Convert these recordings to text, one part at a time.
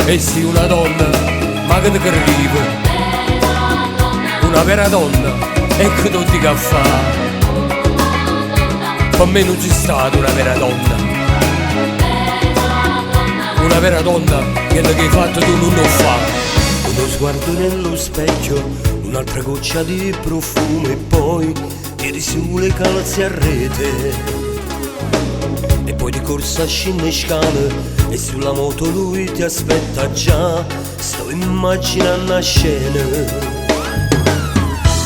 E sì, una donna, ma che ti arriva? Una vera donna, e che tutti che fa? Per me non c'è stata una vera donna. Una vera donna, quello che hai fatto tu non lo fa. Uno sguardo nello specchio, un'altra goccia di profumo e poi tiri su le calze a rete. E poi di corsa scendi scale e sulla moto lui ti aspetta già. Sto immaginando una scena.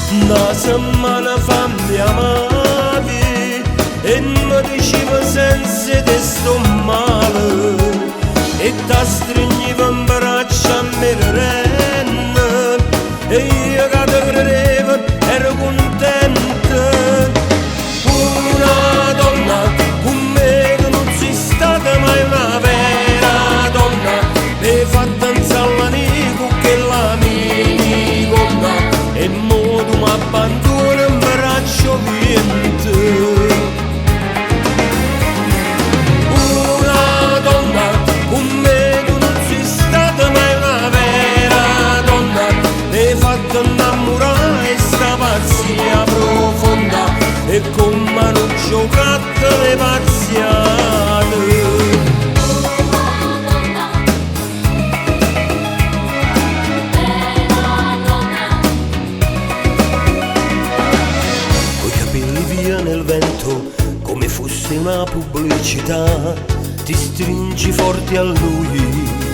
Una settimana fa mi amavi e mi diceva senza te sto male e ti stringevo in braccia a me renne e io che ti credevo ero contenta. Una donna come tu non sei stata mai una vera donna, mi hai fatto danzare con quella mia gonna e mo tu mi abbandoni in braccio viento. Innamorare sta pazzia profonda e con mano giocato le pazziate. Coi capelli via nel vento come fosse una pubblicità, ti stringi forte a lui.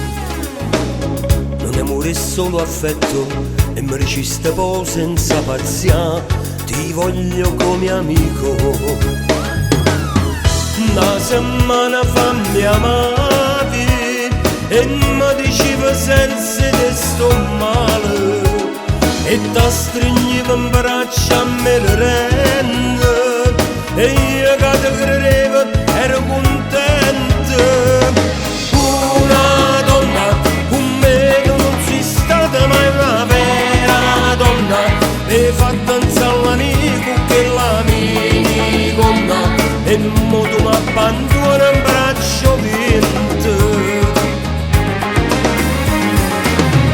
Non amore è solo affetto e mi regista poi senza pazzia, ti voglio come amico. Una settimana fa mi amavi e mi diceva senza te sto male e ti stringevo in braccia a me renne e io che ti credevo ero contenta. Una donna come tu non sei stata mai una vera donna, mi hai fatto danzare con quella mia gonna e mo tu mi abbandoni in braccio vinto.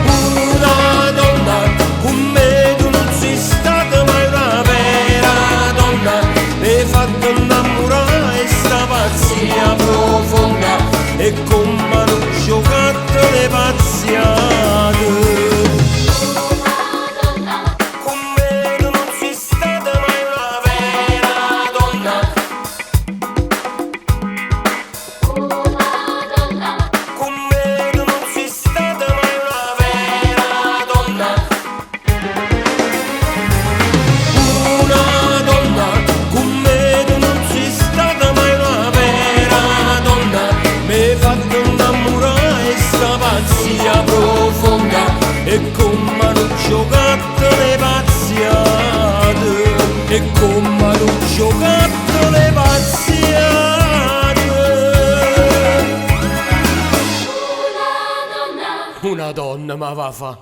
Una donna come tu non sei stata mai una vera donna, mi hai fatto innamorare sta pazzia profonda e con mano giocato le pazziate. Profonda e con mano giocato le pazziate e con mano giocato le pazziate. Una donna, ma va fa.